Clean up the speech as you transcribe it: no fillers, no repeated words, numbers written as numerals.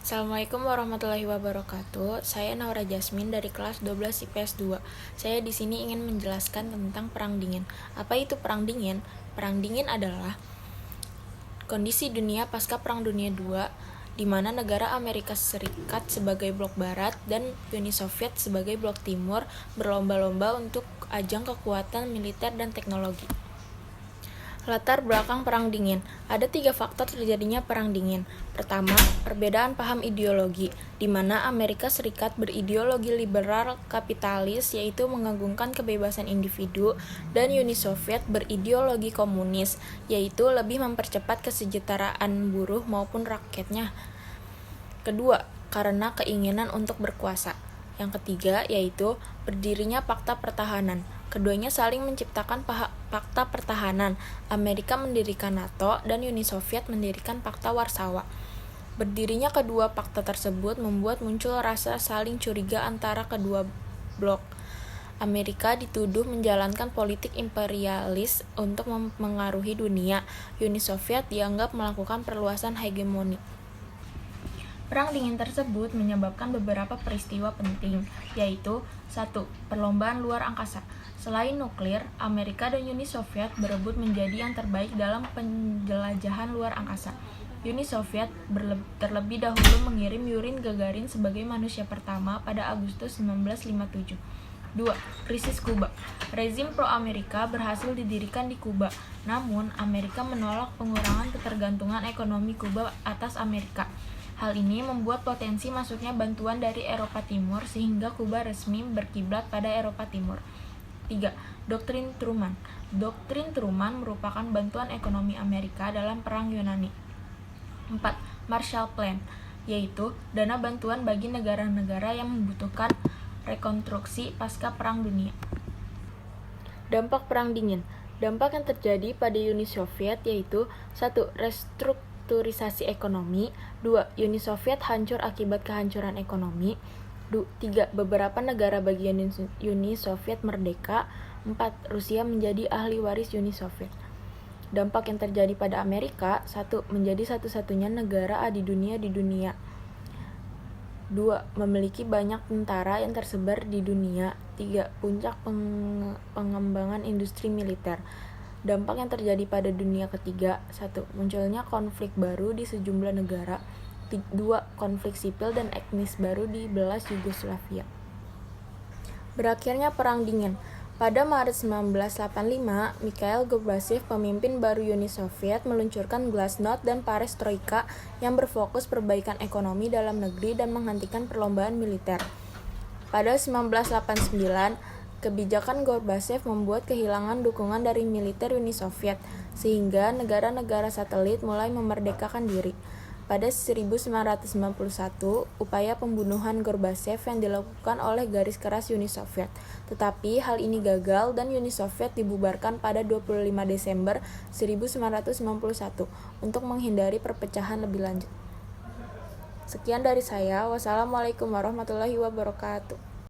Assalamualaikum warahmatullahi wabarakatuh. Saya Naura Jasmine dari kelas 12 IPS 2. Saya di sini ingin menjelaskan tentang Perang Dingin. Apa itu Perang Dingin? Perang Dingin adalah kondisi dunia pasca Perang Dunia II, di mana negara Amerika Serikat sebagai blok barat dan Uni Soviet sebagai blok timur berlomba-lomba untuk ajang kekuatan militer dan teknologi. Latar belakang Perang Dingin. Ada 3 faktor terjadinya Perang Dingin. Pertama, perbedaan paham ideologi, di mana Amerika Serikat berideologi liberal kapitalis, yaitu mengagungkan kebebasan individu, dan Uni Soviet berideologi komunis, yaitu lebih mempercepat kesejahteraan buruh maupun rakyatnya. Kedua, karena keinginan untuk berkuasa. Yang ketiga, yaitu berdirinya Pakta Pertahanan. Keduanya saling menciptakan Pakta Pertahanan. Amerika mendirikan NATO dan Uni Soviet mendirikan Pakta Warsawa. Berdirinya kedua pakta tersebut membuat muncul rasa saling curiga antara kedua blok. Amerika dituduh menjalankan politik imperialis untuk mempengaruhi dunia. Uni Soviet dianggap melakukan perluasan hegemoni. Perang Dingin tersebut menyebabkan beberapa peristiwa penting, yaitu 1. Perlombaan luar angkasa. Selain nuklir, Amerika dan Uni Soviet berebut menjadi yang terbaik dalam penjelajahan luar angkasa. Uni Soviet terlebih dahulu mengirim Yuri Gagarin sebagai manusia pertama pada Agustus 1957. 2. Krisis Kuba. Rezim pro-Amerika berhasil didirikan di Kuba, namun Amerika menolak pengurangan ketergantungan ekonomi Kuba atas Amerika. Hal ini membuat potensi masuknya bantuan dari Eropa Timur sehingga Kuba resmi berkiblat pada Eropa Timur. 3. Doktrin Truman. Doktrin Truman merupakan bantuan ekonomi Amerika dalam Perang Yunani. 4. Marshall Plan, yaitu dana bantuan bagi negara-negara yang membutuhkan rekonstruksi pasca Perang Dunia. Dampak Perang Dingin. Dampak yang terjadi pada Uni Soviet yaitu 1. Restrukturisasi ekonomi. 2. Uni Soviet hancur akibat kehancuran ekonomi. 3. Beberapa negara bagian Uni Soviet merdeka. 4. Rusia menjadi ahli waris Uni Soviet. Dampak yang terjadi pada Amerika. 1. Menjadi satu-satunya negara adidaya di dunia. 2. Memiliki banyak tentara yang tersebar di dunia. 3. Puncak pengembangan industri militer. Dampak yang terjadi pada dunia ketiga. 1. Munculnya konflik baru di sejumlah negara. 2. Konflik sipil dan etnis baru di belas Yugoslavia. Berakhirnya Perang Dingin. Pada Maret 1985, Mikhail Gorbachev, pemimpin baru Uni Soviet, meluncurkan Glasnost dan Perestroika yang berfokus perbaikan ekonomi dalam negeri dan menghentikan perlombaan militer. Pada 1989, kebijakan Gorbachev membuat kehilangan dukungan dari militer Uni Soviet, sehingga negara-negara satelit mulai memerdekakan diri. Pada 1991, upaya pembunuhan Gorbachev yang dilakukan oleh garis keras Uni Soviet. Tetapi hal ini gagal dan Uni Soviet dibubarkan pada 25 Desember 1991 untuk menghindari perpecahan lebih lanjut. Sekian dari saya. Wassalamualaikum warahmatullahi wabarakatuh.